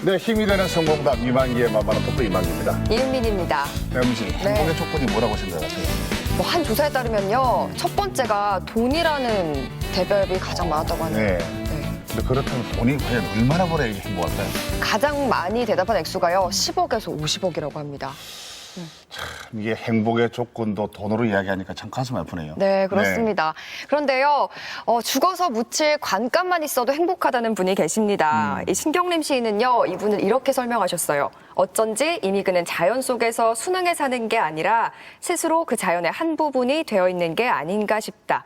네, 힘이 되는 성공담 이만기의 만만한 토크 이만기입니다. 이은민입니다. 네, MG, 행복의 조건이 뭐라고 생각하세요? 뭐 한 조사에 따르면요. 첫 번째가 돈이라는 대답이 가장 많았다고 하네요. 네. 네. 근데 그렇다면 돈이 과연 얼마나 벌어야 행복할까요? 가장 많이 대답한 액수가요. 10억에서 50억이라고 합니다. 이게 행복의 조건도 돈으로 이야기하니까 참 가슴 아프네요. 네, 그렇습니다. 그런데요, 죽어서 묻힐 관감만 있어도 행복하다는 분이 계십니다. 이 신경림 시인은요, 이분을 이렇게 설명하셨어요. 어쩐지 이미 그는 자연 속에서 순응해 사는 게 아니라 스스로 그 자연의 한 부분이 되어 있는 게 아닌가 싶다.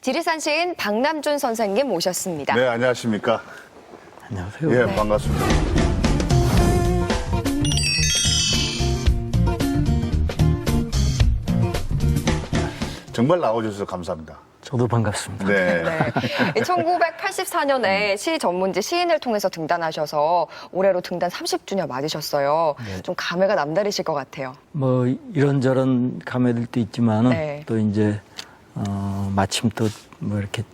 지리산 시인 박남준 선생님 모셨습니다. 네, 안녕하십니까? 안녕하세요. 예, 네. 반갑습니다. 정말 나와주셔서 감사합니다. 저도 반갑습니다. 네. 네. 1984년에 시 전문지 시인을 통해서 등단하셔서 올해로 등단 30주년 맞으셨어요. 네. 좀 감회가 남다르실 것 같아요. 뭐 이런저런 감회들도 있지만은 네. 또 이제 마침 또 뭐 이렇게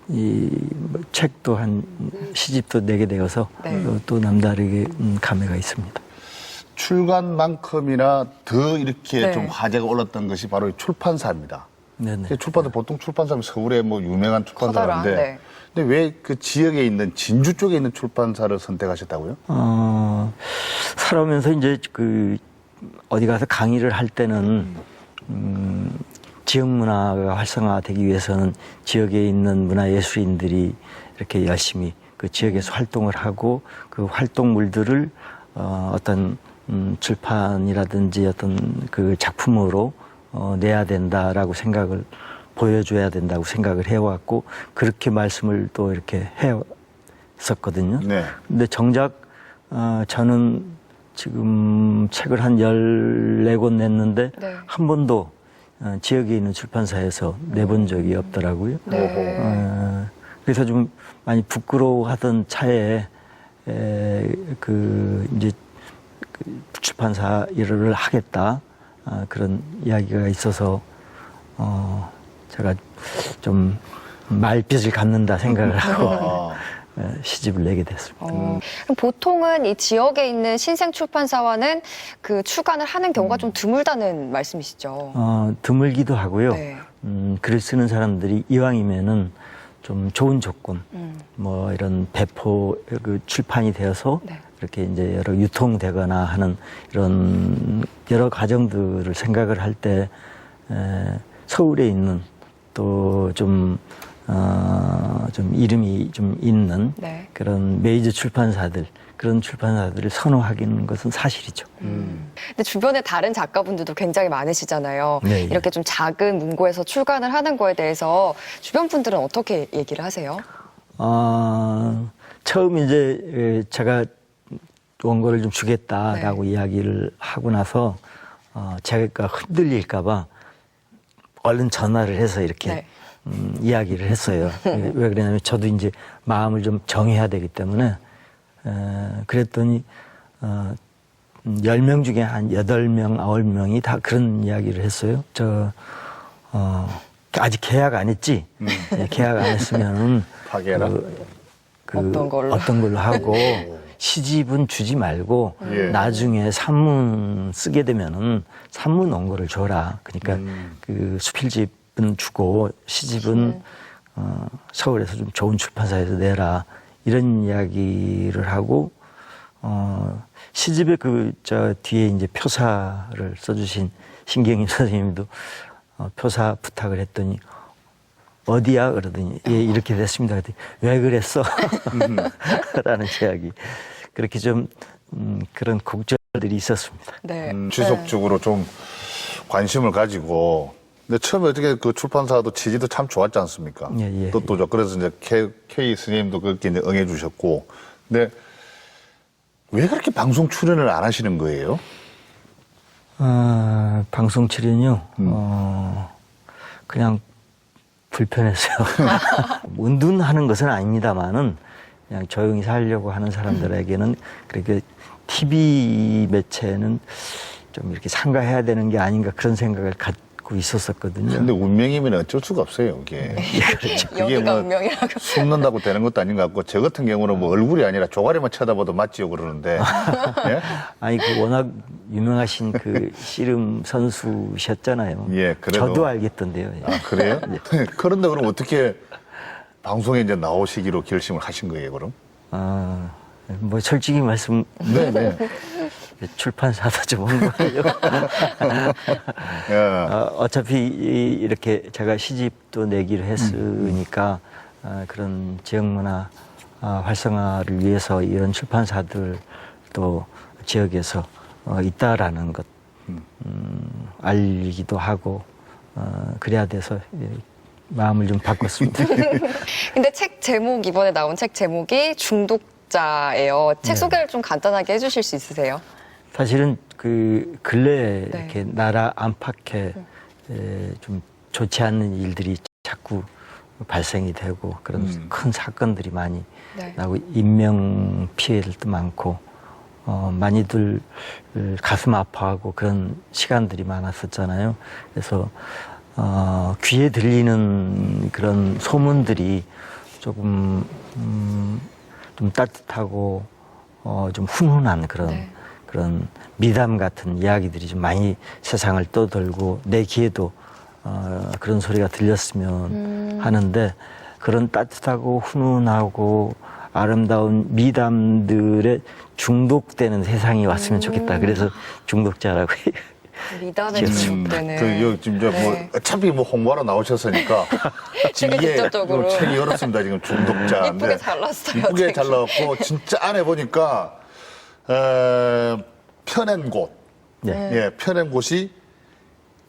이뭐 책도 한 시집도 내게 되어서 네. 또 남다르게 감회가 있습니다. 출간만큼이나 더 이렇게 네. 좀 화제가 올랐던 것이 바로 이 출판사입니다. 네네. 출판사 보통 출판사면 서울에 뭐 유명한 출판사인데, 커다란, 네. 근데 왜 그 지역에 있는 진주 쪽에 있는 출판사를 선택하셨다고요? 살아오면서 이제 그 어디 가서 강의를 할 때는 지역 문화가 활성화되기 위해서는 지역에 있는 문화예술인들이 이렇게 열심히 그 지역에서 활동을 하고 그 활동물들을 어떤 출판이라든지 어떤 그 작품으로 내야 된다라고 생각을 보여줘야 된다고 생각을 해왔고 그렇게 말씀을 또 이렇게 했었거든요. 네. 근데 정작 저는 지금 책을 한 14권 냈는데 네. 한 번도 지역에 있는 출판사에서 내본 적이 없더라고요. 네. 그래서 좀 많이 부끄러워하던 차에 그 이제 그 출판사 일을 하겠다 그런 이야기가 있어서 제가 좀 말빚을 갚는다 생각을 하고 시집을 내게 됐습니다. 그럼 보통은 이 지역에 있는 신생 출판사와는 그 출간을 하는 경우가 좀 드물다는 말씀이시죠? 드물기도 하고요. 네. 글을 쓰는 사람들이 이왕이면은 좀 좋은 조건, 뭐 이런 배포 그 출판이 되어서 네. 이렇게 이제 여러 유통되거나 하는 이런 여러 과정들을 생각을 할 때 서울에 있는 또 좀 이름이 좀 있는 네. 그런 메이저 출판사들 그런 출판사들을 선호하기는 것은 사실이죠. 근데 주변에 다른 작가분들도 굉장히 많으시잖아요. 네, 이렇게 좀 작은 문고에서 출간을 하는 거에 대해서 주변 분들은 어떻게 얘기를 하세요? 처음 이제 제가 원고를 좀 주겠다라고 이야기를 하고 나서 제가 흔들릴까봐 얼른 전화를 해서 이렇게 네. 이야기를 했어요. 왜 그러냐면 저도 이제 마음을 좀 정해야 되기 때문에 그랬더니 10명 중에 한 8명, 9명이 다 그런 이야기를 했어요. 아직 계약 안 했지? 계약 안 했으면은 파괴라. 어떤 걸로 하고 시집은 주지 말고 예. 나중에 산문 쓰게 되면은 산문 원고를 줘라. 그러니까 그 수필집은 주고 시집은 서울에서 좀 좋은 출판사에서 내라. 이런 이야기를 하고 시집의 저 뒤에 이제 표사를 써주신 신경임 선생님도 표사 부탁을 했더니 어디야? 그러더니 예, 이렇게 됐습니다. 그랬더니 왜 그랬어? 라는 이야기. 그렇게 좀 그런 곡절들이 있었습니다. 네. 지속적으로 좀 관심을 가지고. 근데 처음에 어떻게 그 출판사도 취지도 참 좋았지 않습니까? 예, 예. 뜻도 좋고. 그래서 이제 K 스님도 그렇게 이제 응해주셨고. 근데 왜 그렇게 방송 출연을 안 하시는 거예요? 방송 출연이요? 그냥 불편했어요. 은둔하는 것은 아닙니다만은 그냥 조용히 살려고 하는 사람들에게는 그렇게 TV 매체는 좀 이렇게 상가해야 되는 게 아닌가 그런 생각을 갖고 갖고 있었었거든요. 근데 운명이면 어쩔 수가 없어요, 이게. 그게 여기가 뭐 운명이라고. 숨는다고 되는 것도 아닌 것 같고, 저 같은 경우는 뭐 얼굴이 아니라 조가리만 쳐다봐도 맞지요, 그러는데. 예? 아니, 그 워낙 유명하신 그 씨름 선수셨잖아요. 예, 그래도. 저도 알겠던데요. 예. 아, 그래요? 그런데 그럼 어떻게 방송에 이제 나오시기로 결심을 하신 거예요, 그럼? 뭐 솔직히 말씀 네네. 출판사도 좀 홍보하려고. 예. 어차피 이렇게 제가 시집도 내기로 했으니까 그런 지역문화 활성화를 위해서 이런 출판사들도 지역에서 있다라는 것 알리기도 하고 그래야 돼서 마음을 좀 바꿨습니다. 근데 책 제목, 이번에 나온 책 제목이 중독자예요. 책 네. 소개를 좀 간단하게 해주실 수 있으세요? 사실은 그 근래에 네. 이렇게 나라 안팎에 좀 좋지 않는 일들이 자꾸 발생이 되고 그런 큰 사건들이 많이 네. 나고 인명 피해들도 많고 많이들 가슴 아파하고 그런 시간들이 많았었잖아요. 그래서 귀에 들리는 그런 소문들이 조금 좀 따뜻하고 좀 훈훈한 네. 그런 미담 같은 이야기들이 좀 많이 세상을 떠돌고 내 귀에도 그런 소리가 들렸으면 하는데 그런 따뜻하고 훈훈하고 아름다운 미담들에 중독되는 세상이 왔으면 좋겠다. 그래서 중독자라고 해요. 미담에 중독되는. 지금 이제 뭐 네. 어차피 뭐 홍보하러 나오셨으니까 지금 책을 이게 직접적으로. 책이 열었습니다. 지금 중독자. 이쁘게 잘 나왔어요, 이쁘게 책이. 잘 나왔고 진짜 안에 보니까 펴낸 곳, 네. 예, 펴낸 곳이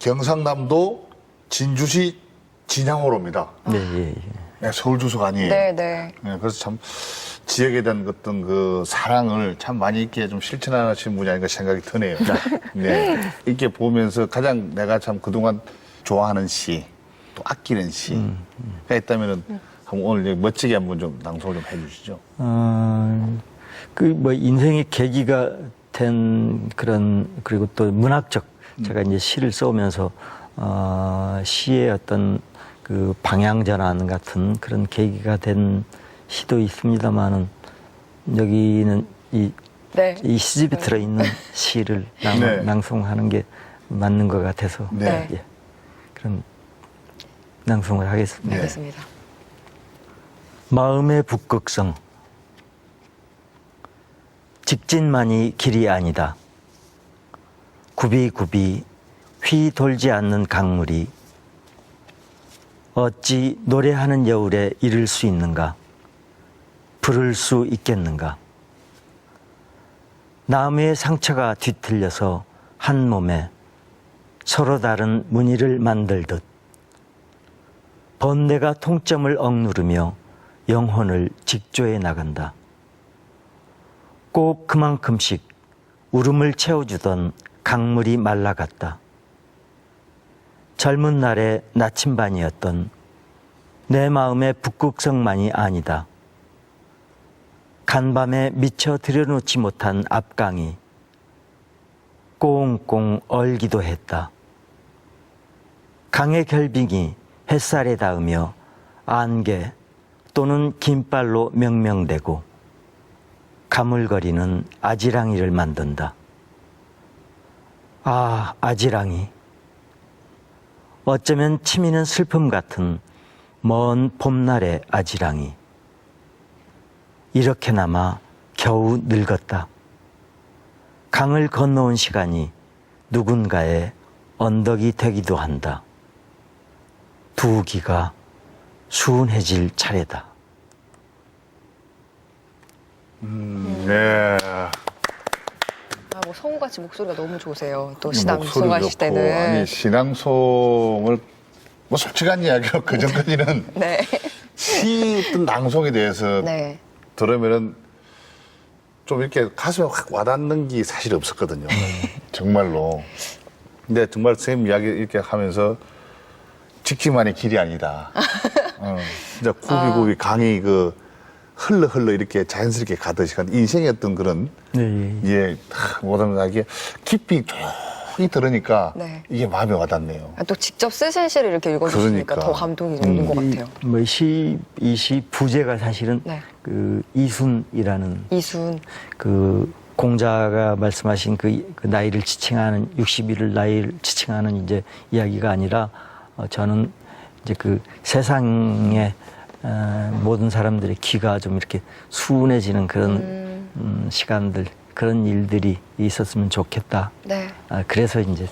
경상남도 진주시 진양호로입니다. 네, 예, 예. 네, 서울 주소가 아니에요. 네, 네. 네, 그래서 참 지역에 대한 어떤 그 사랑을 참 많이 있게 좀 실천하시는 분이 아닌가 생각이 드네요. 네. 이렇게 보면서 가장 내가 참 그동안 좋아하는 시, 또 아끼는 시가 있다면은 한번 오늘 멋지게 한번 좀 낭송을 좀 해주시죠. 그 뭐 인생의 계기가 된 그런 그리고 또 문학적 제가 이제 시를 써오면서 시의 어떤 그 방향 전환 같은 그런 계기가 된 시도 있습니다만은 여기는 네. 이 시집에 들어있는 시를 네. 낭송하는 게 맞는 것 같아서 네. 예, 그런 낭송을 하겠습니다. 알겠습니다. 마음의 북극성 직진만이 길이 아니다. 굽이굽이 휘 돌지 않는 강물이 어찌 노래하는 여울에 이를 수 있는가? 부를 수 있겠는가? 나무의 상처가 뒤틀려서 한 몸에 서로 다른 무늬를 만들듯 번뇌가 통점을 억누르며 영혼을 직조해 나간다. 꼭 그만큼씩 울음을 채워주던 강물이 말라갔다. 젊은 날의 나침반이었던 내 마음의 북극성만이 아니다. 간밤에 미처 들여놓지 못한 앞강이 꽁꽁 얼기도 했다. 강의 결빙이 햇살에 닿으며 안개 또는 긴발로 명명되고 가물거리는 아지랑이를 만든다. 아, 아지랑이. 어쩌면 치미는 슬픔 같은 먼 봄날의 아지랑이. 이렇게나마 겨우 늙었다. 강을 건너온 시간이 누군가의 언덕이 되기도 한다. 두 귀가 수운해질 차례다. 네. 뭐 성우같이 목소리가 너무 좋으세요. 또 목소리 시낭송하실 좋고, 때는. 아니 신앙송을 뭐 솔직한 이야기로 그 전까지는 네. 시 어떤 낭송에 대해서 네. 들으면은 좀 이렇게 가슴에 확 와닿는 게 사실 없었거든요. 정말로. 근데 정말 선생님 이야기 이렇게 하면서 직진만의 길이 아니다. 진짜 굽이굽이 강이 그 흘러 이렇게 자연스럽게 가듯이 간 인생의 어떤 그런 네, 예. 예, 모든 이게 깊이 촉이 들으니까 네. 이게 마음에 와닿네요. 또 직접 쓰신 시를 이렇게 읽어주시니까 그러니까. 더 감동이 오는 것 같아요. 이 시 부제가 사실은 네. 그 이순이라는 이순. 그 공자가 말씀하신 그 나이를 지칭하는 60일을 나이를 지칭하는 이제 이야기가 아니라 저는 이제 그 세상에 모든 사람들의 귀가 좀 이렇게 순해지는 그런 시간들, 그런 일들이 있었으면 좋겠다. 네. 그래서 이제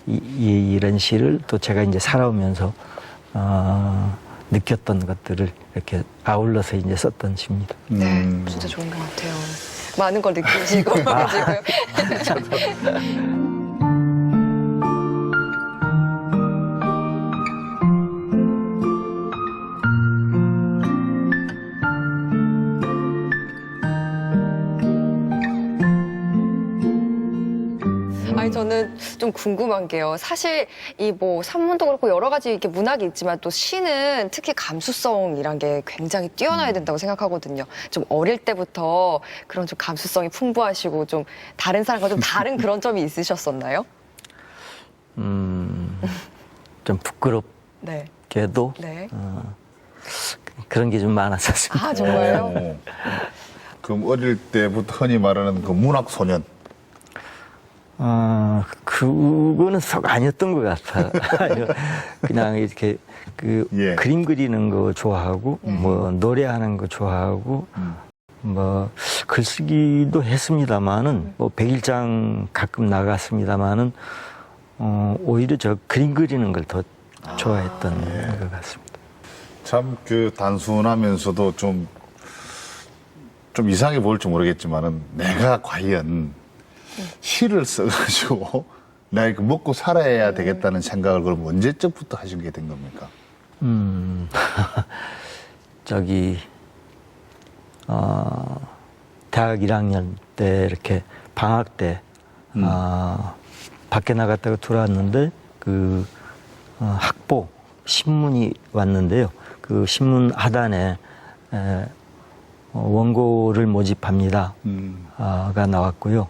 이런 시를 또 제가 이제 살아오면서 느꼈던 것들을 이렇게 아울러서 이제 썼던 시입니다. 네. 진짜 좋은 것 같아요. 많은 걸 느끼시고 지금. 아니 저는 좀 궁금한 게요. 사실 이 뭐 산문도 그렇고 여러 가지 이렇게 문학이 있지만 또 시는 특히 감수성이란 게 굉장히 뛰어나야 된다고 생각하거든요. 좀 어릴 때부터 그런 좀 감수성이 풍부하시고 좀 다른 사람과 좀 다른 그런 점이 있으셨었나요? 좀 부끄럽게도 네. 그런 게 좀 많았었습니다. 아 정말요? 그럼 어릴 때부터 흔히 말하는 그 문학 소년. 그거는 썩 아니었던 것 같아요. 그냥 이렇게 예. 그림 그리는 거 좋아하고, 뭐, 노래하는 거 좋아하고, 뭐, 글쓰기도 했습니다만은, 뭐, 백일장 가끔 나갔습니다만은, 오히려 저 그림 그리는 걸 더 좋아했던 것 같습니다. 참 그 단순하면서도 좀 이상하게 보일지 모르겠지만은 내가 과연 시를 써가지고 내가 이거 먹고 살아야 되겠다는 생각을 그럼 언제쯤부터 하신 게 된 겁니까? 대학 1학년 때 이렇게 방학 때 밖에 나갔다가 들어왔는데 학보 신문이 왔는데요. 그 신문 하단에 원고를 모집합니다. 가 나왔고요.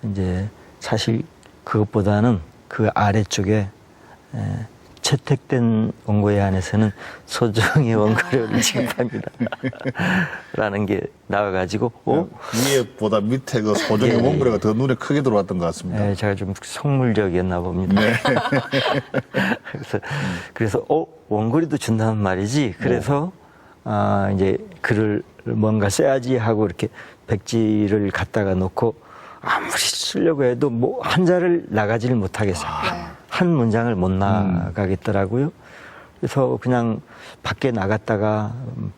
이제 사실 그것보다는 그 아래쪽에 채택된 원고에 한해서는 소정의 원고료를 지급합니다. 라는 게 나와가지고, 위에보다 밑에 그 소정의 예, 예. 원고료가 더 눈에 크게 들어왔던 것 같습니다. 제가 좀 속물적이었나 봅니다. 네. 그래서 원고료도 준다는 말이지. 그래서 이제 글을 뭔가 써야지 하고 이렇게 백지를 갖다가 놓고 아무리 쓰려고 해도 뭐 한자를 나가지를 못하겠어요. 한 문장을 못 나가겠더라고요. 그래서 그냥 밖에 나갔다가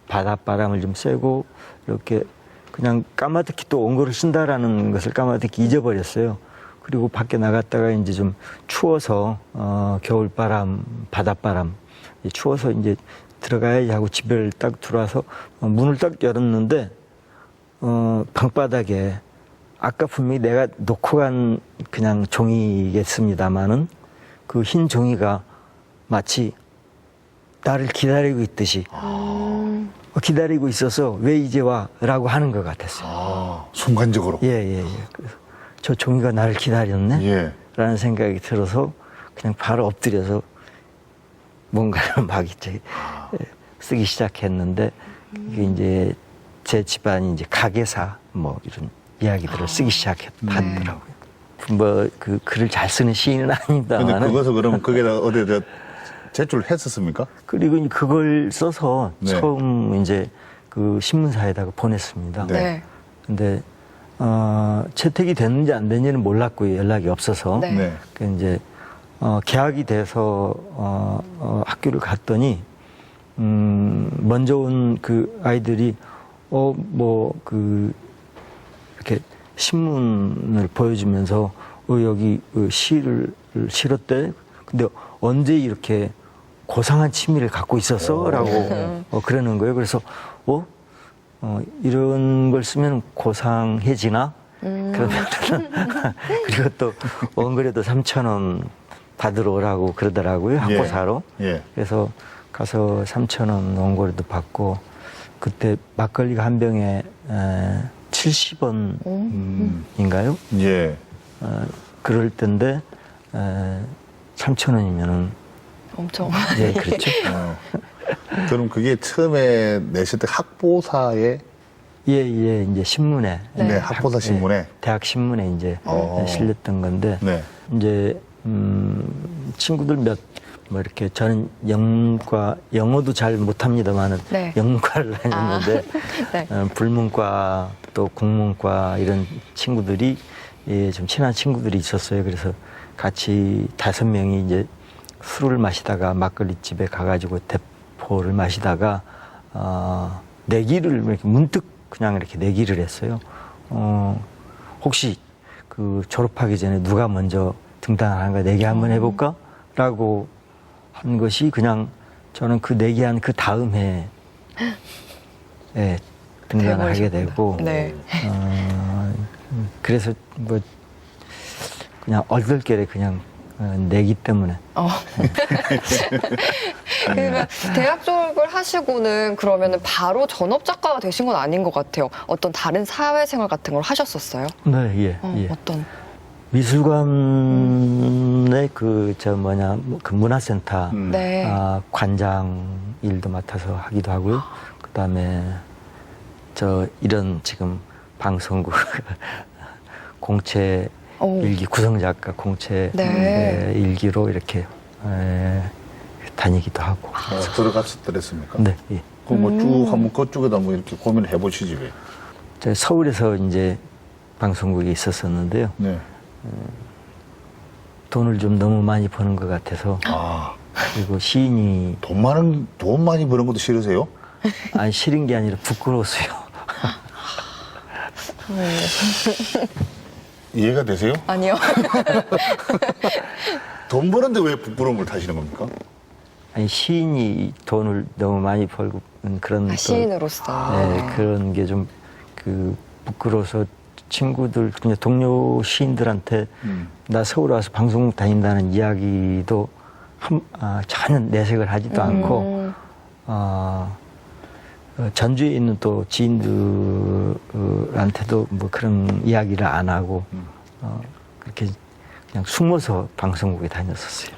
바닷바람을 좀 쐬고 이렇게 그냥 까마득히 또 원고를 쓴다라는 것을 까마득히 잊어버렸어요. 그리고 밖에 나갔다가 이제 좀 추워서 겨울바람, 바닷바람 추워서 이제 들어가야지 하고 집에 딱 들어와서 문을 딱 열었는데 방바닥에 아까 분명히 내가 놓고 간 그냥 종이겠습니다마는 그 흰 종이가 마치 나를 기다리고 있듯이 기다리고 있어서 왜 이제 와? 라고 하는 것 같았어요. 순간적으로. 예. 그래서 저 종이가 나를 기다렸네? 예. 라는 생각이 들어서 그냥 바로 엎드려서 뭔가를 막 이제 쓰기 시작했는데 이게 이제 제 집안이 이제 가게사 뭐 이런 이야기들을 쓰기 시작했더라고요. 뭐 그 글을 잘 쓰는 시인은 근데 아닙니다만. 그것을 그러면 거기다 어디다 제출을 했었습니까? 그리고 그걸 써서 네. 처음 이제 그 신문사에다가 보냈습니다. 네. 근데 채택이 됐는지 안 됐는지는 몰랐고요. 연락이 없어서. 네. 네. 그 이제 개학이 돼서 학교를 갔더니 먼저 온 그 아이들이 이렇게 신문을 보여주면서 여기 시를 실었대. 근데 언제 이렇게 고상한 취미를 갖고 있었어?라고 그러는 거예요. 그래서 이런 걸 쓰면 고상해지나? 그러면 그리고 또 원고료도 3,000원 받으러 오라고 그러더라고요. 학고사로. 예. 그래서 가서 3,000원 원고료도 받고 그때 막걸리가 한 병에 70원인가요? 예. 그럴 때인데 3,000원이면은 엄청. 네, 그렇죠. 그럼 그게 처음에 내실 때 학보사에 예, 이제 신문에. 네, 학보사 신문에? 예, 대학 신문에 이제 실렸던 건데, 네. 이제, 친구들 뭐 이렇게 저는 영어도 잘 못합니다만은 네. 영문과를 다녔는데, 네. 불문과 또 국문과 이런 친구들이, 예, 좀 친한 친구들이 있었어요. 그래서 같이 5명이 이제 술을 마시다가 막걸리 집에 가가지고 대포를 마시다가, 내기를 이렇게 문득 그냥 이렇게 내기를 했어요. 혹시 그 졸업하기 전에 누가 먼저 등단하는가 내기 한번 해볼까? 라고 한 것이 그냥 저는 그 내기한 그 다음 해에 예, 등단을 하게 되고, 네. 그래서 뭐 그냥 얼떨결에 그냥 내기 때문에. 그러면 대학 졸업을 하시고는 그러면은 바로 전업 작가가 되신 건 아닌 것 같아요. 어떤 다른 사회생활 같은 걸 하셨었어요? 네, 예. 어떤? 미술관의 그 문화센터 네. 관장 일도 맡아서 하기도 하고요. 그다음에 이런 지금 방송국 공채 일기 구성작가 공채 네. 일기로 이렇게 다니기도 하고. 들어갔었더랬습니까? 네, 예. 그럼 뭐 쭉 한번 그쪽에다 뭐 이렇게 고민을 해보시지 왜? 제가 서울에서 이제 방송국에 있었었는데요. 네. 돈을 좀 너무 많이 버는 것 같아서. 그리고 시인이 돈 많이 버는 것도 싫으세요? 아니 싫은 게 아니라 부끄러웠어요. 이해가 되세요? 아니요. 돈 버는데 왜 부끄러움을 타시는 겁니까? 아니 시인이 돈을 너무 많이 벌고 그런 또, 시인으로서. 네, 그런 게 좀 그 부끄러워서 친구들 그냥 동료 시인들한테 나 서울 와서 방송국 다닌다는 이야기도 전혀 내색을 하지도 않고 전주에 있는 또 지인들한테도 뭐 그런 이야기를 안 하고 그렇게 그냥 숨어서 방송국에 다녔었어요.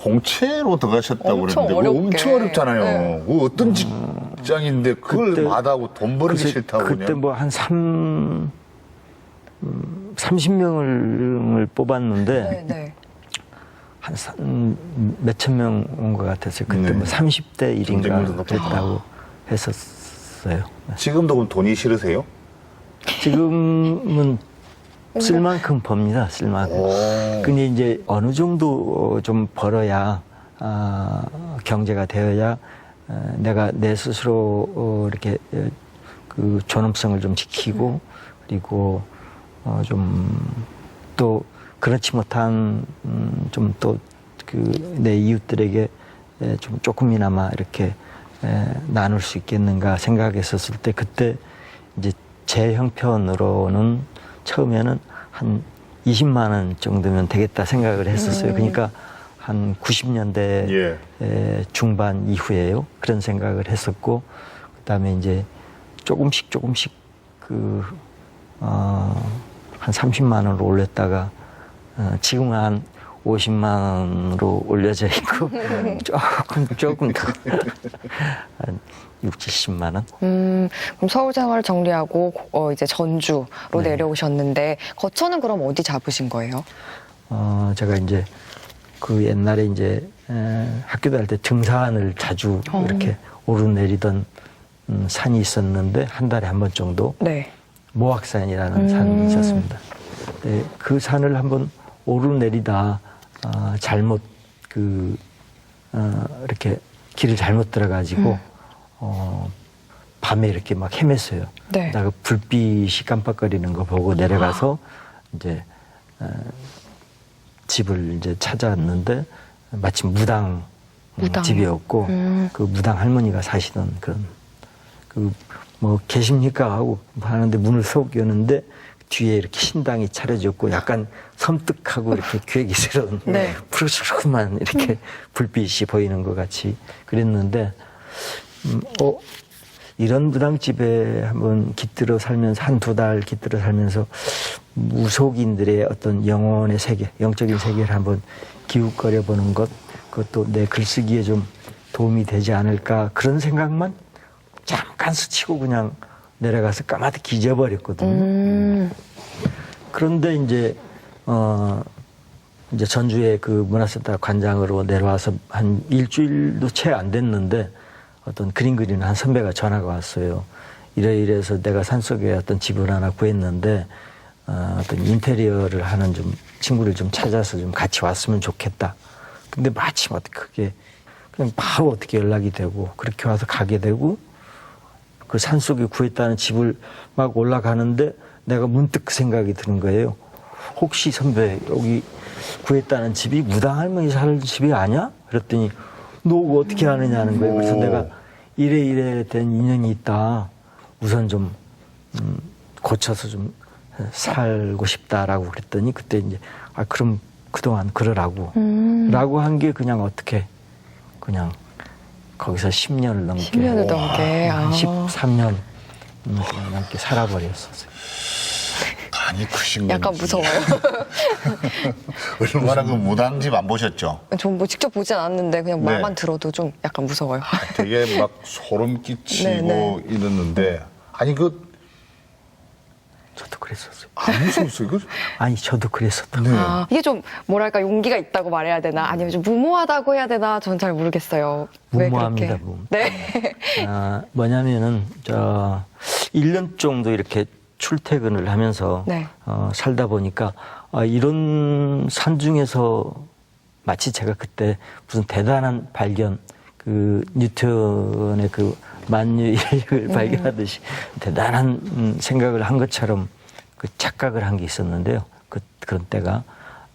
공채로 들어가셨다고 엄청 그랬는데 그거 어렵게. 엄청 어렵잖아요. 네. 그거 어떤 직장인데 그걸 그때- 마다하고 돈 버는 게 그래서 싫다고 그때 그냥. 뭐 한 30명을 뽑았는데 네. 한 몇천 명 온 것 같았어요. 그때 네. 뭐 30대 1인가 경쟁률도 높다. 그랬다고 했었어요. 지금도 그럼 돈이 싫으세요? 지금은 쓸 만큼 법니다. 쓸 만큼. 오. 근데 이제 어느 정도 좀 벌어야 경제가 되어야 내가 내 스스로 이렇게 그 존엄성을 좀 지키고 그리고 좀 또 그렇지 못한 좀 또 그 내 이웃들에게 좀 조금이나마 이렇게 나눌 수 있겠는가 생각했었을 때 그때 이제 제 형편으로는 처음에는 한 20만 원 정도면 되겠다 생각을 했었어요. 그러니까 한 90년대 중반 이후에요. 그런 생각을 했었고, 그다음에 이제 조금씩 한 30만 원으로 올렸다가 지금은 한 50만 원으로 올려져 있고 조금 더 한 6, 70만 원. 그럼 서울 생활 정리하고 이제 전주로 내려오셨는데 거처는 그럼 어디 잡으신 거예요? 제가 이제 그 옛날에 이제 학교 다닐 때 등산을 자주 이렇게 오르내리던 산이 있었는데 한 달에 한 번 정도 네. 모악산이라는 산이 있었습니다. 네, 그 산을 한번 오르내리다 잘못 이렇게 길을 잘못 들어가지고 밤에 이렇게 막 헤맸어요. 네. 나 그 불빛이 깜빡거리는 거 보고 내려가서 이제 집을 이제 찾아왔는데 마침 무당 집이었고 그 무당 할머니가 사시던 그런 그 뭐 계십니까 하고 하는데 문을 속 여는데 뒤에 이렇게 신당이 차려졌고 약간 섬뜩하고 이렇게 괴기스러운 네. 푸르스름한 이렇게 불빛이 보이는 것 같이 그랬는데 이런 무당집에 한번 깃들어 살면서 한 두 달 깃들어 살면서 무속인들의 어떤 영혼의 세계, 영적인 세계를 한번 기웃거려 보는 것, 그것도 내 글쓰기에 좀 도움이 되지 않을까 그런 생각만 잠깐 스치고 그냥 내려가서 까마득히 잊어버렸거든요. 그런데 이제 이제 전주에 그 문화센터 관장으로 내려와서 한 일주일도 채 안 됐는데 어떤 그림 그리는 한 선배가 전화가 왔어요. 이래서 내가 산속에 어떤 집을 하나 구했는데 어떤 인테리어를 하는 좀 친구를 좀 찾아서 좀 같이 왔으면 좋겠다. 근데 마침 그게 그냥 바로 어떻게 연락이 되고 그렇게 와서 가게 되고 그 산속에 구했다는 집을 막 올라가는데 내가 문득 그 생각이 드는 거예요. 혹시 선배 여기 구했다는 집이 무당 할머니 사는 집이 아니야? 그랬더니 너 어떻게 아느냐는 거예요. 그래서 내가 이래 된 인연이 있다. 우선 좀 고쳐서 좀 살고 싶다라고 그랬더니 그때 이제 그럼 그동안 그러라고 라고 한 게 그냥 어떻게 그냥 거기서 10년을 넘게 10년을 넘게. 한 13년 넘게 살아버렸었어요. 간이 크신 건지. 약간 무서워요. 얼마나 그 무당집 안 보셨죠? 전 뭐 직접 보진 않았는데 그냥 네. 말만 들어도 좀 약간 무서워요. 되게 막 소름 끼치고 네. 이러는데 아니 저도 그랬었어요. 안 무서웠어요 이거? 아니 저도 그랬었다. 네. 이게 좀 뭐랄까 용기가 있다고 말해야 되나 아니면 좀 무모하다고 해야 되나 전 잘 모르겠어요. 왜 무모합니다. 그렇게? 무모. 네. 뭐냐면은 1년 정도 이렇게 출퇴근을 하면서 네. 살다 보니까 이런 산 중에서 마치 제가 그때 무슨 대단한 발견 그 뉴턴의 그 만유인력을 발견하듯이 대단한 생각을 한 것처럼 그 착각을 한 게 있었는데요. 그런 때가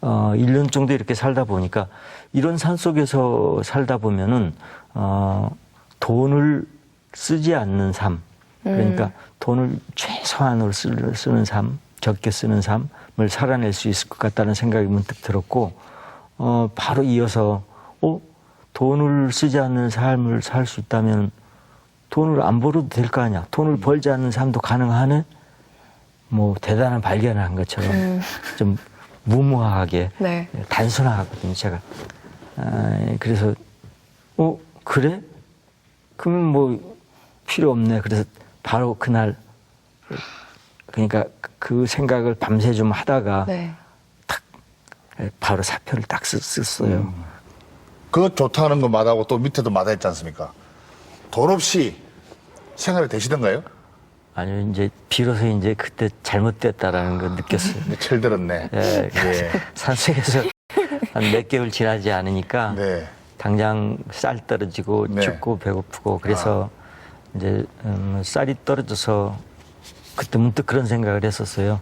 1년 정도 이렇게 살다 보니까 이런 산 속에서 살다 보면은 돈을 쓰지 않는 삶, 그러니까 돈을 최소한으로 쓰는 삶, 적게 쓰는 삶을 살아낼 수 있을 것 같다는 생각이 문득 들었고 바로 이어서 돈을 쓰지 않는 삶을 살 수 있다면 돈을 안 벌어도 될 거 아니야. 돈을 벌지 않는 삶도 가능하네. 뭐 대단한 발견을 한 것처럼 좀 무모하게 네. 단순하거든요. 제가 그래서 그래? 그러면 뭐 필요 없네. 그래서 바로 그날 그러니까 그 생각을 밤새 좀 하다가 네. 탁 바로 사표를 딱 썼어요. 그거 좋다는 거 마다하고 또 밑에도 마다했지 않습니까? 돈 없이 생활이 되시던가요? 아니요, 이제 비로소 이제 그때 잘못됐다라는 걸 느꼈어요. 철 들었네. 예, 예. 산속에서 한 몇 개월 지나지 않으니까 네. 당장 쌀 떨어지고 네. 춥고 배고프고 그래서 이제 쌀이 떨어져서 그때 문득 그런 생각을 했었어요.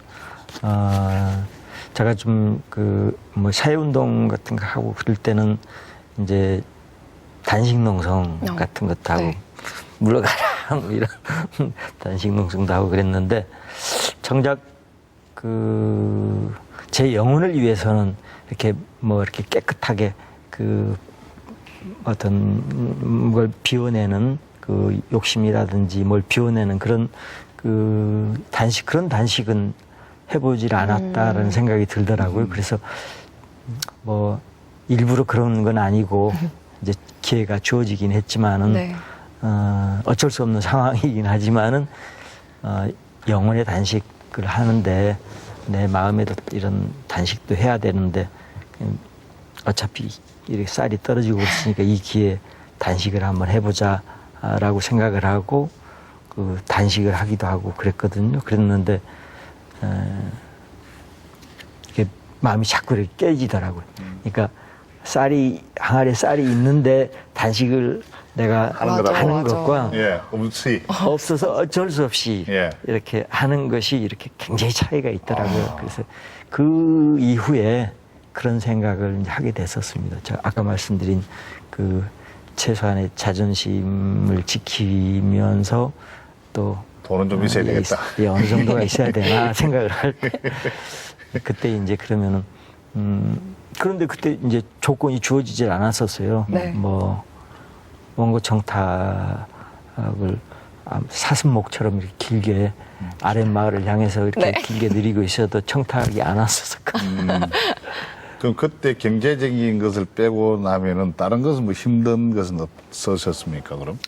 제가 좀 뭐 사회운동 같은 거 하고 그럴 때는 이제 단식 농성 같은 것도 하고 네. 물러가라 뭐 이런 단식 농성도 하고 그랬는데 정작 제 영혼을 위해서는 이렇게 뭐 이렇게 깨끗하게 어떤 걸 비워내는 그 욕심이라든지 뭘 비워내는 그런 그런 단식은 해보질 않았다라는 생각이 들더라고요. 그래서 뭐 일부러 그런 건 아니고 이제 기회가 주어지긴 했지만은 네. 어쩔 수 없는 상황이긴 하지만은 영혼의 단식을 하는데 내 마음에도 이런 단식도 해야 되는데 어차피 이렇게 쌀이 떨어지고 있으니까 이 기회에 단식을 한번 해보자라고 생각을 하고 단식을 하기도 하고 그랬거든요. 그랬는데 이게 마음이 자꾸 이렇게 깨지더라고요. 그러니까 항아리에 쌀이 있는데 단식을 내가 하는 맞아. 것과 예, 없이. 없어서 어쩔 수 없이 예. 이렇게 하는 것이 이렇게 굉장히 차이가 있더라고요. 그래서 그 이후에 그런 생각을 이제 하게 됐었습니다. 제가 아까 말씀드린 최소한의 자존심을 지키면서 또 돈은 좀 있어야 되겠다. 어느 정도가 있어야 되나 생각을 할 때 그때 이제 그러면은 그런데 그때 이제 조건이 주어지질 않았었어요. 네. 뭐 원고 청탁을 사슴목처럼 이렇게 길게 아랫마을을 향해서 이렇게 네. 길게 느리고 있어도 청탁이 안 왔었을 거예요. 그럼 그때 경제적인 것을 빼고 나면은 다른 것은 뭐 힘든 것은 없으셨습니까, 그럼?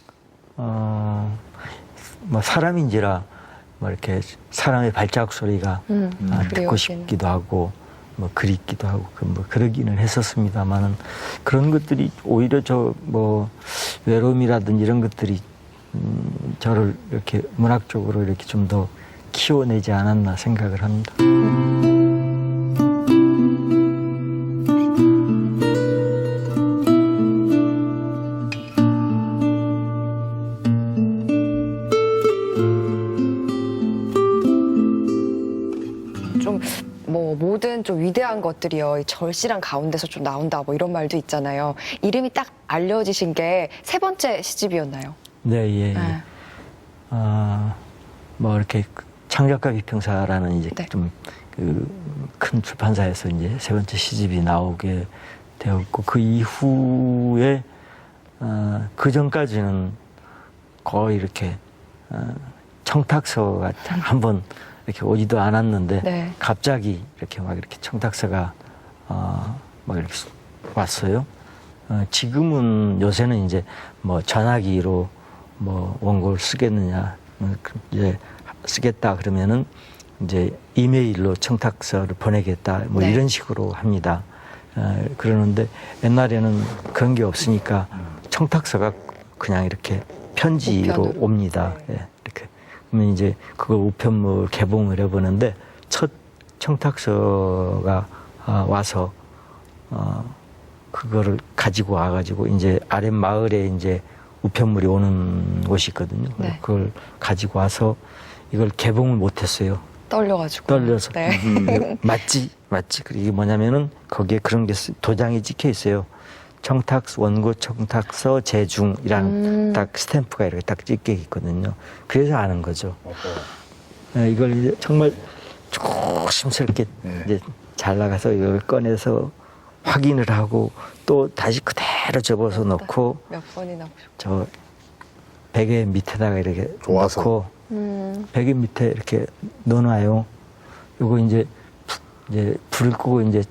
뭐 사람인지라 뭐 이렇게 사람의 발자국 소리가 듣고 그리워지는. 싶기도 하고 뭐 그립기도 하고 뭐 그러기는 했었습니다만은 그런 것들이 오히려 저 뭐 외로움이라든지 이런 것들이 저를 이렇게 문학적으로 이렇게 좀 더 키워내지 않았나 생각을 합니다. 좀 뭐 모든 좀 위대한 것들이요 이 절실한 가운데서 좀 나온다 뭐 이런 말도 있잖아요. 이름이 딱 알려지신 게 세 번째 시집이었나요? 네, 예, 예. 네. 뭐 이렇게 창작가 비평사라는 이제 네. 좀 그 큰 출판사에서 이제 세 번째 시집이 나오게 되었고 그 이후에 그 전까지는 거의 이렇게 청탁서가 한번 이렇게 오지도 않았는데 네. 갑자기 이렇게 막 이렇게 청탁서가 막 이렇게 왔어요. 지금은 요새는 이제 뭐 전화기로 뭐 원고를 쓰겠느냐 이제 쓰겠다 그러면은 이제 이메일로 청탁서를 보내겠다 뭐 네. 이런 식으로 합니다. 그러는데 옛날에는 그런 게 없으니까 청탁서가 그냥 이렇게 편지로 우편으로. 옵니다. 네. 예, 이렇게 그러면 이제 그걸 우편물 개봉을 해보는데 첫 청탁서가 와서 그거를 가지고 와가지고 이제 아랫 마을에 이제 우편물이 오는 곳이 있거든요. 네. 그걸 가지고 와서 이걸 개봉을 못했어요. 떨려가지고. 떨려서. 네. 맞지. 그리고 이게 뭐냐면은 거기에 그런 게 도장이 찍혀 있어요. 원고 청탁서 제중이라는 딱 스탬프가 이렇게 딱 찍혀 있거든요. 그래서 아는 거죠. 이걸 이제 정말 조심스럽게 이제 잘 나가서 이걸 꺼내서 확인을 하고 또 다시 그대로 접어서 넣고 몇 번이나 보셨고. 저 베개 밑에다가 이렇게 좋아서. 넣고 베개 밑에 이렇게 넣어놔요. 요거 이제 불을 끄고 이제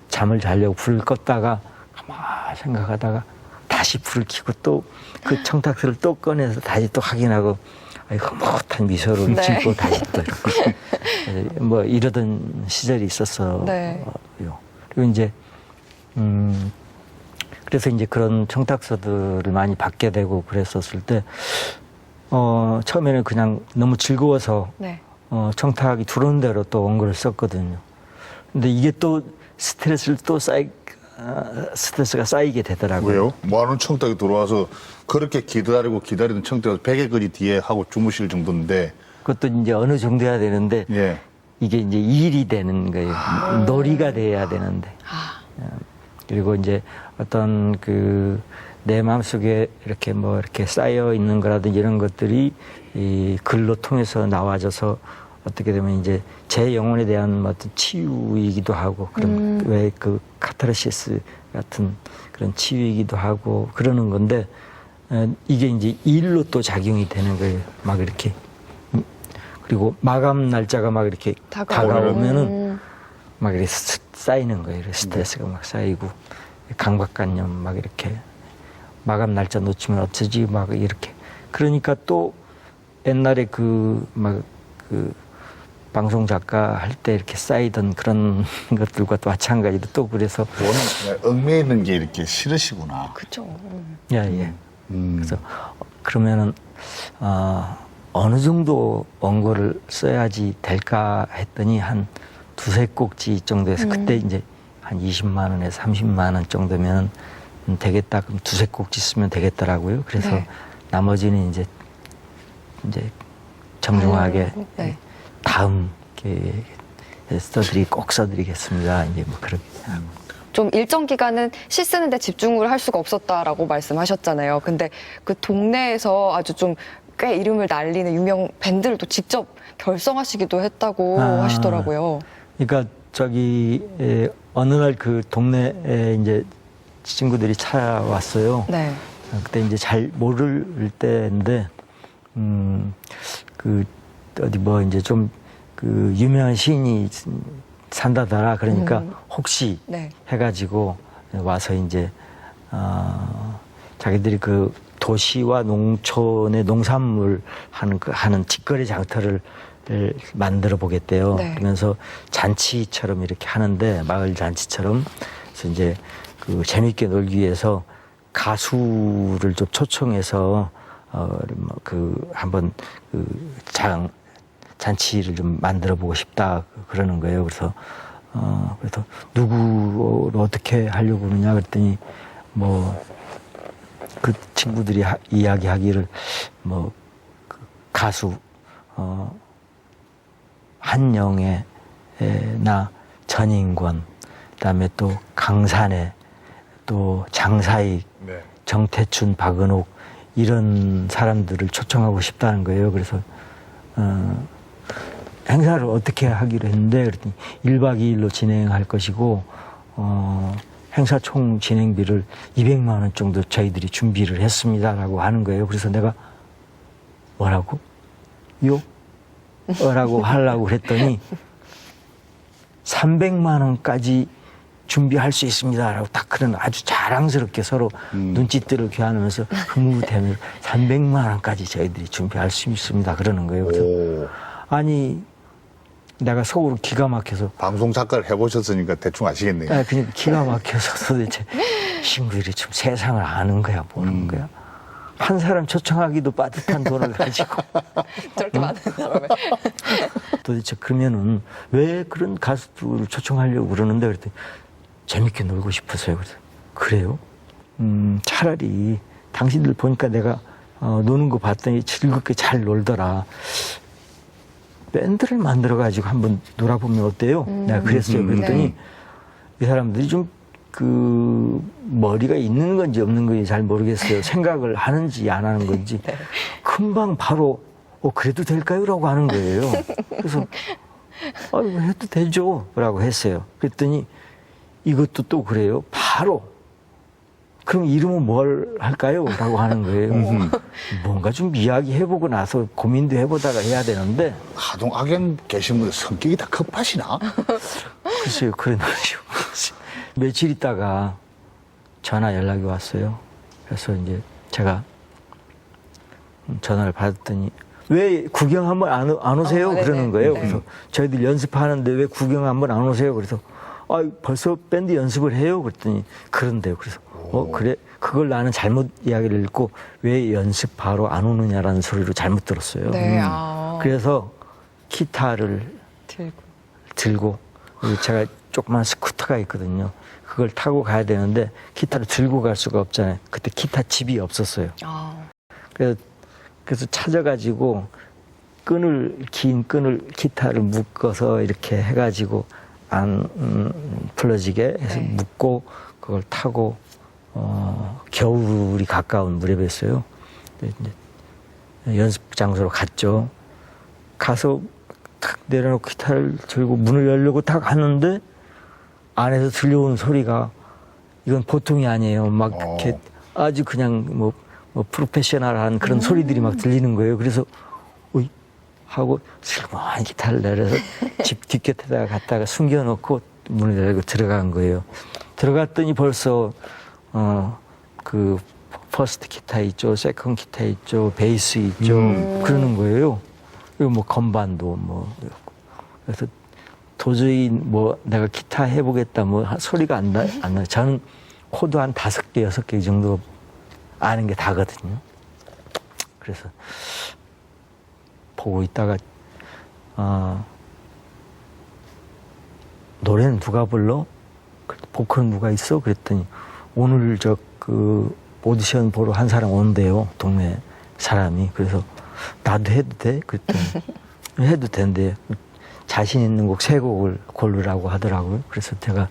잠을 자려고 불을 껐다가 가만 생각하다가 다시 불을 켜고 또 그 청탁서를 또 꺼내서 다시 또 확인하고 흐뭇한 미소를 네. 짓고 다시 또 이렇게 뭐 이러던 시절이 있었어요. 네. 그리고 이제 그래서 이제 그런 청탁서들을 많이 받게 되고 그랬었을 때 처음에는 그냥 너무 즐거워서 네. 청탁이 들어온 대로 또 원고를 썼거든요. 근데 이게 또 스트레스가 쌓이게 되더라고요. 왜요? 뭐하는 청탁이 들어와서 그렇게 기다리던 청탁을 베개거리 뒤에 하고 주무실 정도인데. 그것도 이제 어느 정도 해야 되는데 예. 이게 이제 일이 되는 거예요. 놀이가 돼야 되는데. 그리고 이제 어떤 내 마음속에 이렇게 뭐 이렇게 쌓여 있는 거라든지 이런 것들이 이 글로 통해서 나와져서 어떻게 되면 이제 제 영혼에 대한 어떤 치유이기도 하고 그런 왜 그 카타르시스 같은 그런 치유이기도 하고 그러는 건데 이게 이제 일로 또 작용이 되는 거예요. 막 이렇게 그리고 마감 날짜가 막 이렇게 다가오면은 막 이렇게 쌓이는 거예요. 스트레스가 막 쌓이고 강박관념 막 이렇게 마감 날짜 놓치면 어쩌지 막 이렇게 그러니까 또 옛날에 방송 작가 할 때 이렇게 쌓이던 그런 것들과 또 마찬가지로 또 그래서 원은 얽매이는 있는 게 이렇게 싫으시구나. 그죠. 예. 그래서 그러면은 어느 정도 원고를 써야지 될까 했더니 한 두세 꼭지 정도에서 그때 이제 한 20만 원에서 30만 원 정도면 되겠다. 그럼 두세 꼭지 쓰면 되겠더라고요. 그래서 네. 나머지는 이제 정중하게 네. 다음 꼭 써드리겠습니다. 이제 뭐 그렇게. 좀 일정 기간은 시 쓰는데 집중을 할 수가 없었다라고 말씀하셨잖아요. 근데 그 동네에서 아주 좀 꽤 이름을 날리는 유명 밴드를 또 직접 결성하시기도 했다고 하시더라고요. 그러니까 어느 날 그 동네에 이제 친구들이 찾아왔어요. 네. 그때 이제 잘 모를 때인데 그 어디 뭐 이제 좀 그 유명한 시인이 산다더라. 그러니까 혹시 네. 해가지고 와서 이제 자기들이 그 도시와 농촌의 농산물 하는 직거래 장터를 만들어 보겠대요. 네. 그러면서 잔치처럼 이렇게 하는데 마을 잔치처럼 그래서 이제 그 재밌게 놀기 위해서 가수를 좀 초청해서 그 한번 그 잔치를 좀 만들어 보고 싶다 그러는 거예요. 그래서 그래서 누구를 어떻게 하려고 그러냐 그랬더니 뭐 그 친구들이 이야기하기를 뭐 그 가수 한영애 나 전인권 그다음에 또 강산에 또 장사익 네. 정태춘 박은옥 이런 사람들을 초청하고 싶다는 거예요. 그래서 행사를 어떻게 하기로 했는데 그랬더니 1박 2일로 진행할 것이고 행사 총 진행비를 200만 원 정도 저희들이 준비를 했습니다라고 하는 거예요. 그래서 내가 뭐라고? 요? 라고 하려고 그랬더니 300만 원까지 준비할 수 있습니다라고 딱 그런 아주 자랑스럽게 서로 눈짓들을 교환하면서 흐뭇해하면서 300만 원까지 저희들이 준비할 수 있습니다 그러는 거예요. 그래서 오. 아니 내가 속으로 기가 막혀서 방송 작가를 해보셨으니까 대충 아시겠네요. 그냥 기가 막혀서 도대체 친구들이 좀 세상을 아는 거야 모르는 거야. 한 사람 초청하기도 빠듯한 돈을 가지고 저렇게 많은 사람을. 도대체 그러면은 왜 그런 가수들을 초청하려고 그러는데 그랬더니 재밌게 놀고 싶어서요. 그래서 그래요? 차라리 당신들 보니까 내가 노는 거 봤더니 즐겁게 잘 놀더라. 밴드를 만들어가지고 한번 놀아보면 어때요? 내가 그랬어요. 그랬더니 이 사람들이 좀 그 머리가 있는 건지 없는 건지 잘 모르겠어요. 생각을 하는지 안 하는 건지 금방 바로 그래도 될까요? 라고 하는 거예요. 그래서 아이고 해도 되죠 라고 했어요. 그랬더니 이것도 또 그래요. 바로 그럼 이름은 뭘 할까요? 라고 하는 거예요. 뭔가 좀 이야기해보고 나서 고민도 해보다가 해야 되는데 하동 악연 계신 분들 성격이 다 급하시나? 글쎄요 그랬나요. 며칠 있다가 전화 연락이 왔어요. 그래서 이제 제가 전화를 받았더니 왜 구경 한번 안 오세요? 그러는 거예요. 그래서 저희들 연습하는데 왜 구경 한번 안 오세요? 그래서 벌써 밴드 연습을 해요? 그랬더니 그런데요. 그래서 그래? 그걸 나는 잘못 이야기를 읽고 왜 연습하러 안 오느냐라는 소리로 잘못 들었어요. 네. 그래서 기타를 들고 제가 조그만 스쿠터가 있거든요. 그걸 타고 가야 되는데 기타를 들고 갈 수가 없잖아요. 그때 기타 집이 없었어요. 그래서 찾아가지고 긴 끈을 기타를 묶어서 이렇게 해가지고 안 풀어지게 해서 묶고 그걸 타고 겨울이 가까운 무렵이었어요. 연습 장소로 갔죠. 가서 탁 내려놓고 기타를 들고 문을 열려고 탁 하는데 안에서 들려오는 소리가 이건 보통이 아니에요. 막 이렇게 아주 그냥 뭐 프로페셔널한 그런 소리들이 막 들리는 거예요. 그래서 어이 하고 슬그머니 기타를 내려서 집 뒷곁에다가 갖다가 숨겨놓고 문을 열고 들어간 거예요. 들어갔더니 벌써 그 퍼스트 기타 있죠, 세컨 기타 있죠, 베이스 있죠. 그러는 거예요. 그리고 뭐 건반도 뭐 그래서 도저히 뭐 내가 기타 해보겠다 뭐 소리가 안 나. 저는 코드 한 5개, 6개 정도 아는 게 다거든요. 그래서 보고 있다가 노래는 누가 불러? 보컬은 누가 있어? 그랬더니 오늘 그 오디션 보러 한 사람 온대요. 동네 사람이. 그래서 나도 해도 돼? 그랬더니 해도 된대. 자신 있는 곡 3곡을 고르라고 하더라고요. 그래서 제가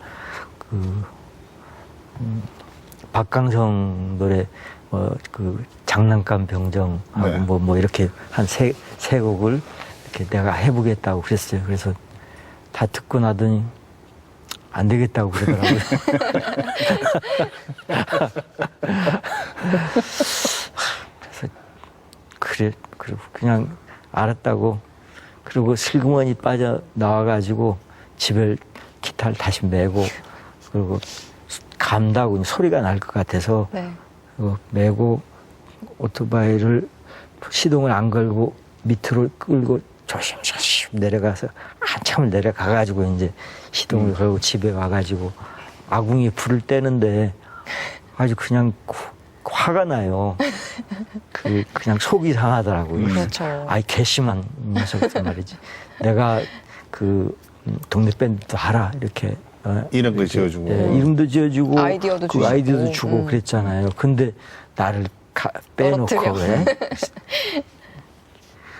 박강성 노래 그 장난감 병정하고 뭐 이렇게 한 세 곡을 이렇게 내가 해보겠다고 그랬어요. 그래서 다 듣고 나더니 안 되겠다고 그러더라고요. 그래서 그래. 그리고 그냥 알았다고. 그리고 슬그머니 빠져 나와가지고 집에 기타를 다시 메고, 그리고 감다고 소리가 날 것 같아서 네. 메고 오토바이를 시동을 안 걸고 밑으로 끌고 조심조심 내려가서 한참을 내려가가지고 이제 시동을 걸고 집에 와가지고 아궁이 불을 떼는데 아주 그냥 화가 나요. 그냥 속이 상하더라고요. 그렇죠. 아이 괘씸한 녀석들 말이지. 내가 동네 밴드도 하라 이렇게 이름도 지어주고. 예, 이름도 지어주고 아이디어도 그 주시고. 아이디어도 주고 그랬잖아요. 근데 나를 빼놓고 떨어뜨려. 그래.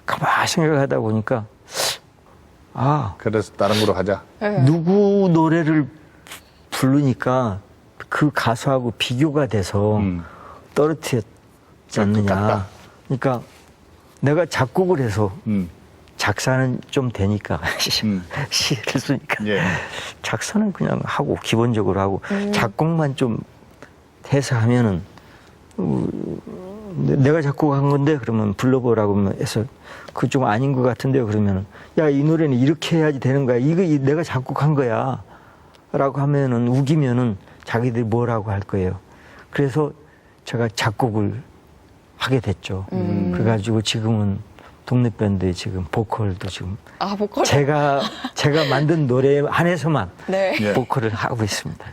가만히 생각하다 보니까 그래서 다른 거로 하자. 누구 노래를 부르니까 그 가수하고 비교가 돼서 떨어뜨렸지 않느냐. 깎아. 그러니까 내가 작곡을 해서 음. 작사는 좀 되니까 시를 쓰니까 예. 작사는 그냥 하고 기본적으로 하고 작곡만 좀 해서 하면은 내가 작곡한 건데 그러면 불러보라고 해서 그 좀 아닌 것 같은데요. 그러면은 야, 이 노래는 이렇게 해야지 되는 거야. 이거 내가 작곡한 거야. 라고 하면은 우기면은 자기들이 뭐라고 할 거예요. 그래서 제가 작곡을 하게 됐죠. 그래가지고 지금은 동네 밴드에 지금 보컬도 지금 보컬. 제가 만든 노래에 한해서만 네. 예. 보컬을 하고 있습니다.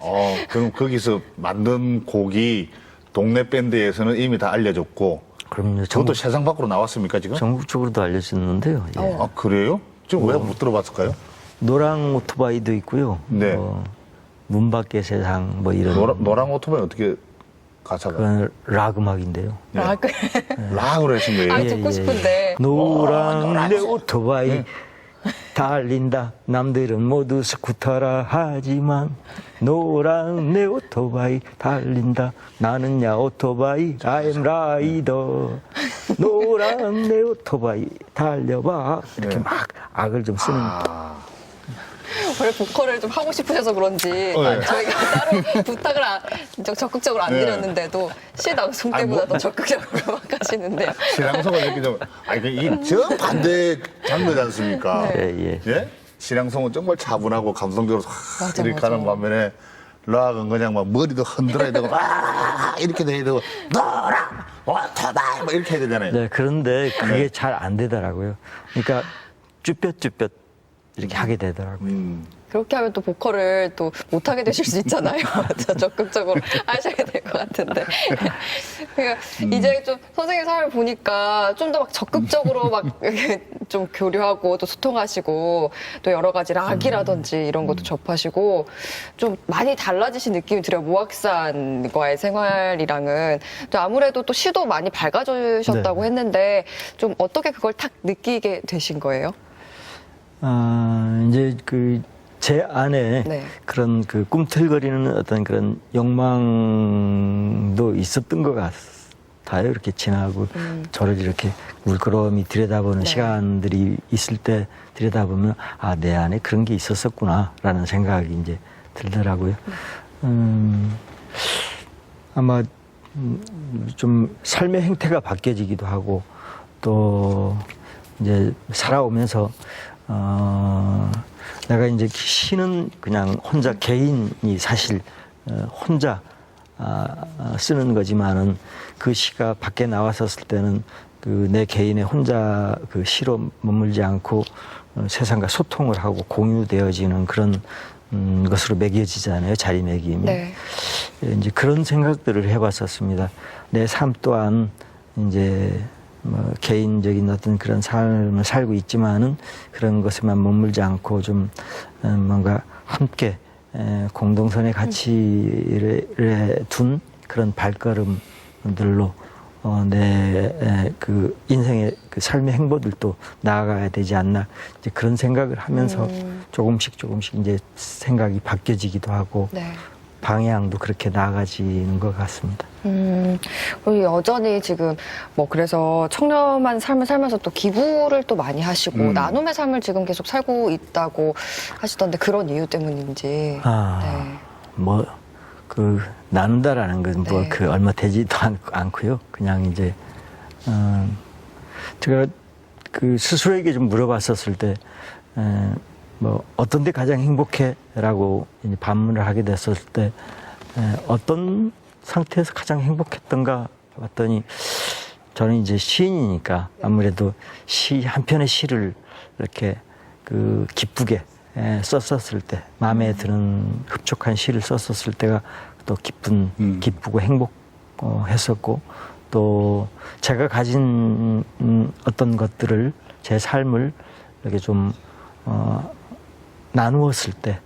그럼 거기서 만든 곡이 동네 밴드에서는 이미 다 알려졌고, 그럼요. 저도 세상 밖으로 나왔습니까, 지금? 전국적으로도 알려졌는데요. 예. 아, 그래요? 지금 왜 못 들어봤을까요? 노랑 오토바이도 있고요. 네. 문 밖의 세상 뭐 이런 노랑 오토바이 어떻게 가사가? 그건 락 음악인데요. 그래. 락으로 하신 거예요? 아, 듣고 싶은데. 노랑 내 오토바이 달린다. 남들은 모두 스쿠터라 하지만 노랑 내 오토바이 달린다. 나는야 오토바이 I'm 라이더. 노랑 내 오토바이 달려봐. 이렇게 네. 막 악을 좀 쓰는. 원래 보컬을 좀 하고 싶으셔서 그런지 저희가 따로 부탁을 적극적으로 안 네. 드렸는데도 시방송 아니, 때보다 뭐- 더 적극적으로 막 하시는데요. 신앙송은 이렇게 좀, 저 반대 장르지 않습니까? 예, 예. 예? 신앙송은 정말 차분하고 감성적으로 맞아, 이렇게 맞아. 하는 반면에, 락은 그냥 막 머리도 흔들어야 되고, 이렇게 돼야 되고, 노랑 오토바이 막 이렇게 해야 되잖아요. 네, 그런데 그게 네. 잘 안 되더라고요. 그러니까 쭈뼛쭈뼛 이렇게 하게 되더라고요. 그렇게 하면 또 보컬을 또 못하게 되실 수 있잖아요. 더 적극적으로 하셔야 될 것 같은데. 그러니까 이제 좀 선생님 삶을 보니까 좀 더 막 적극적으로 막 이렇게 좀 교류하고 또 소통하시고 또 여러 가지 락이라든지 이런 것도 접하시고 좀 많이 달라지신 느낌이 들어요. 모악산과의 생활이랑은. 또 아무래도 또 시도 많이 밝아지셨다고 네. 했는데 좀 어떻게 그걸 탁 느끼게 되신 거예요? 이제 제 안에 네. 그런 꿈틀거리는 어떤 그런 욕망도 있었던 것 같아요. 이렇게 지나고 저를 이렇게 물끄러미 들여다보는 네. 시간들이 있을 때 들여다보면 내 안에 그런 게 있었었구나라는 생각이 이제 들더라고요. 아마 좀 삶의 행태가 바뀌어지기도 하고 또 이제 살아오면서 내가 이제 시는 그냥 혼자 개인이 사실 혼자 쓰는 거지만은 그 시가 밖에 나왔었을 때는 내 개인의 혼자 시로 머물지 않고 세상과 소통을 하고 공유되어지는 그런 것으로 매겨지잖아요. 자리매김이. 네. 이제 그런 생각들을 해봤었습니다. 내 삶 또한 이제 개인적인 어떤 그런 삶을 살고 있지만은 그런 것에만 머물지 않고 좀 뭔가 함께 공동선의 가치를 둔 그런 발걸음들로 내 인생의 삶의 행보들도 나아가야 되지 않나 이제 그런 생각을 하면서 조금씩 이제 생각이 바뀌어지기도 하고 네. 방향도 그렇게 나아가지는 것 같습니다. 여전히 지금 그래서 청렴한 삶을 살면서 또 기부를 또 많이 하시고 나눔의 삶을 지금 계속 살고 있다고 하시던데 그런 이유 때문인지. 나눈다라는 건 네. 얼마 되지도 않고요. 그냥 이제 제가 그 스스로에게 좀 물어봤었을 때, 뭐, 어떤 데 가장 행복해? 라고 이제 반문을 하게 됐을 때, 어떤 상태에서 가장 행복했던가 봤더니, 저는 이제 시인이니까 아무래도 한 편의 시를 이렇게 그 기쁘게 썼었을 때, 마음에 드는 흡족한 시를 썼었을 때가 또 기쁘고 행복했었고, 또 제가 가진 어떤 것들을, 제 삶을 이렇게 좀 나누었을 때,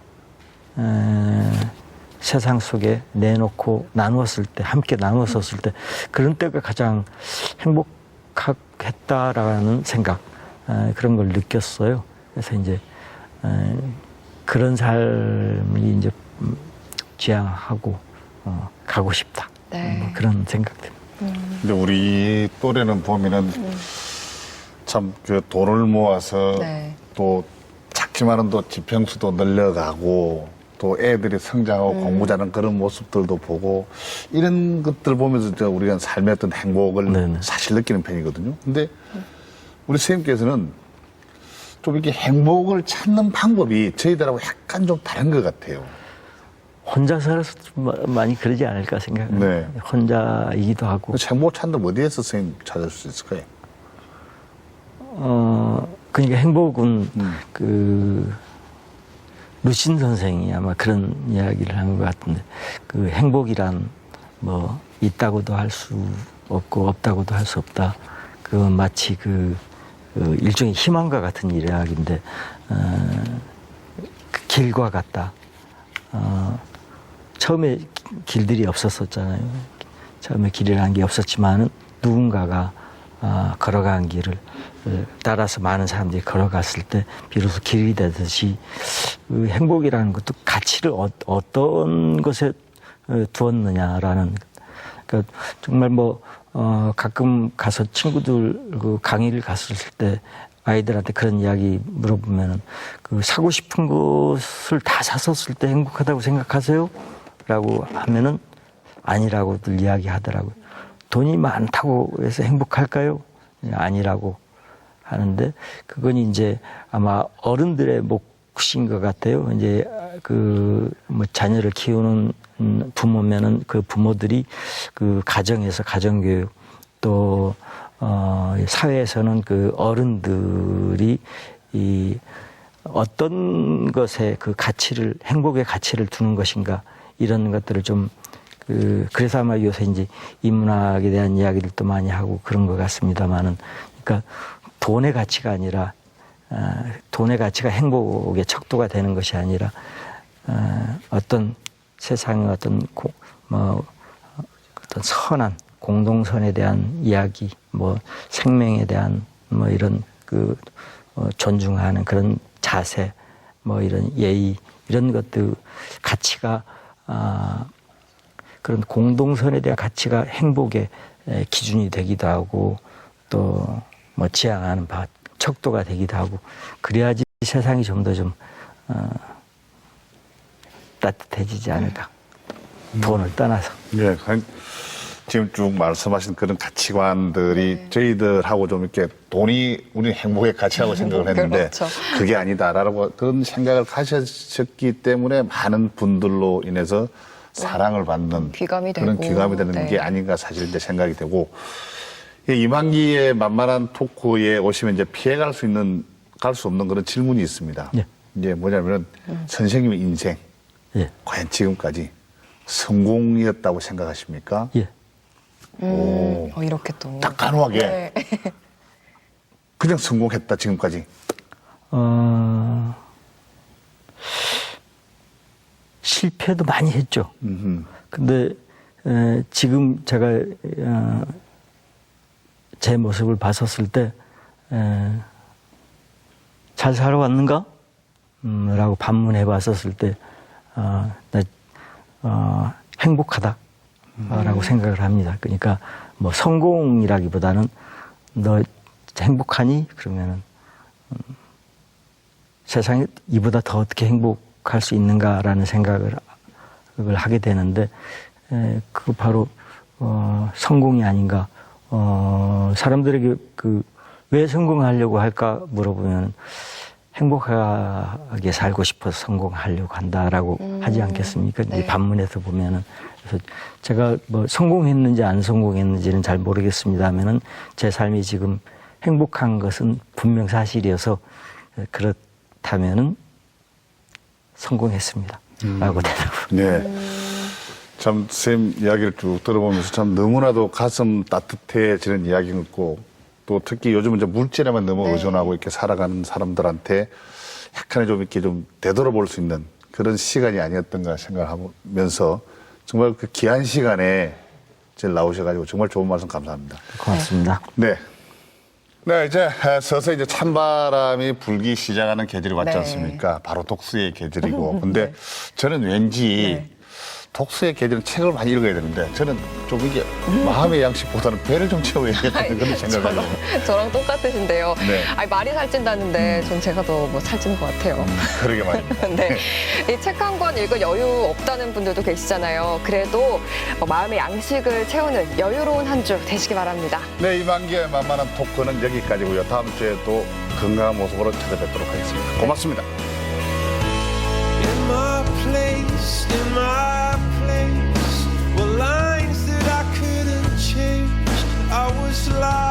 세상 속에 내놓고 나누었을 때, 함께 나누었을 때, 그런 때가 가장 행복했다라는 생각, 그런 걸 느꼈어요. 그래서 이제 그런 삶을 이제 지향하고 가고 싶다. 네. 뭐 그런 생각들. 근데 우리 또래는 보면은 참 그 돈을 모아서 네. 또 작지만은 또 지평수도 늘려가고 또 애들이 성장하고 공부 잘하는 그런 모습들도 보고 이런 것들 보면서 이제 우리가 삶의 어떤 행복을 네네. 사실 느끼는 편이거든요. 근데 우리 선생님께서는 좀 이렇게 행복을 찾는 방법이 저희들하고 약간 좀 다른 것 같아요. 혼자 살아서 좀 많이 그러지 않을까 생각해요. 네. 혼자이기도 하고. 그래서 행복을 찾는 어디에서 선생님 찾을 수 있을까요? 그러니까 행복은 그 루신 선생이 아마 그런 이야기를 한 것 같은데, 그 행복이란 뭐 있다고도 할 수 없고 없다고도 할 수 없다. 그 마치 그 일종의 희망과 같은 이야기인데, 그 길과 같다. 처음에 길들이 없었었잖아요. 처음에 길이라는 게 없었지만은 누군가가 걸어간 길을 따라서 많은 사람들이 걸어갔을 때 비로소 길이 되듯이 그 행복이라는 것도 가치를 어떤 것에 두었느냐라는, 그러니까 정말 뭐 가끔 가서 친구들 그 강의를 갔을 때 아이들한테 그런 이야기 물어보면은 그 사고 싶은 것을 다 샀었을 때 행복하다고 생각하세요? 라고 하면은 아니라고들 이야기하더라고요. 돈이 많다고 해서 행복할까요? 아니라고 하는데, 그건 이제 아마 어른들의 몫인 것 같아요. 이제 그 뭐 자녀를 키우는 부모면은 그 부모들이 그 가정에서 가정교육, 또 사회에서는 그 어른들이 이 어떤 것에 그 가치를, 행복의 가치를 두는 것인가, 이런 것들을 좀 그래서 아마 요새 이제 인문학에 대한 이야기들도 많이 하고 그런 것 같습니다만은, 그러니까 돈의 가치가 아니라, 돈의 가치가 행복의 척도가 되는 것이 아니라, 어떤 세상의 어떤 어떤 선한 공동선에 대한 이야기, 뭐 생명에 대한 뭐 이런 그 존중하는 그런 자세, 뭐 이런 예의, 이런 것들 가치가 그런 공동선에 대한 가치가 행복의 기준이 되기도 하고, 또 뭐 지향하는 바 척도가 되기도 하고, 그래야지 세상이 좀 더 좀 따뜻해지지 않을까. 돈을 떠나서. 네, 지금 쭉 말씀하신 그런 가치관들이 저희들하고 좀 이렇게 돈이 우리 행복의 가치라고 생각을 했는데 그렇죠. 그게 아니다라고 그런 생각을 가졌기 때문에 많은 분들로 인해서 사랑을 받는 귀감이 그런 되고. 귀감이 되는 네. 게 아닌가 사실 이제 생각이 되고, 이만기의 만만한 토크에 오시면 이제 피해갈 수 없는 그런 질문이 있습니다. 예. 이제 뭐냐면 선생님의 인생 예. 과연 지금까지 성공이었다고 생각하십니까? 예. 이렇게 또. 딱 단호하게 네. 그냥 성공했다 지금까지. 실패도 많이 했죠. 근데 지금 제가 제 모습을 봤었을 때 잘 살아왔는가? 라고 반문해 봤었을 때 나 행복하다라고 생각을 합니다. 그러니까 뭐 성공이라기보다는 너 행복하니? 그러면은 세상에 이보다 더 어떻게 행복할 수 있는가라는 생각을 하게 되는데, 그거 바로 성공이 아닌가. 사람들에게 그 왜 성공하려고 할까 물어보면 행복하게 살고 싶어서 성공하려고 한다라고 하지 않겠습니까? 네. 이제 반문에서 보면은. 그래서 제가 뭐 성공했는지 안 성공했는지는 잘 모르겠습니다면은 제 삶이 지금 행복한 것은 분명 사실이어서 그렇다면은 성공했습니다. 라고 대답을. 네. 참, 쌤 이야기를 쭉 들어보면서 참 너무나도 가슴 따뜻해지는 이야기였고, 또 특히 요즘은 이제 물질에만 너무 네. 의존하고 이렇게 살아가는 사람들한테 약간의 좀 이렇게 좀 되돌아볼 수 있는 그런 시간이 아니었던가 생각하면서 정말 그 귀한 시간에 제일 나오셔가지고 정말 좋은 말씀 감사합니다. 고맙습니다. 네. 네, 이제 서서히 이제 찬바람이 불기 시작하는 계절이 왔지 네. 않습니까? 바로 독서의 계절이고. 근데 저는 왠지 네. 독서의 계절은 책을 많이 읽어야 되는데 저는 좀 이게 마음의 양식보다는 배를 좀 채워야겠다는 그런 생각을 해요. 저랑 똑같으신데요. 네. 아니, 말이 살찐다는데 전 제가 더 뭐 살찌는 것 같아요. 그러게 말입니다. 네. 이 책 한 권 읽을 여유 없다는 분들도 계시잖아요. 그래도 마음의 양식을 채우는 여유로운 한 주 되시기 바랍니다. 네, 이만기의 만만한 토크는 여기까지고요. 다음 주에 또 건강한 모습으로 찾아뵙도록 하겠습니다. 고맙습니다. In my place, were lines that I couldn't change. I was lost.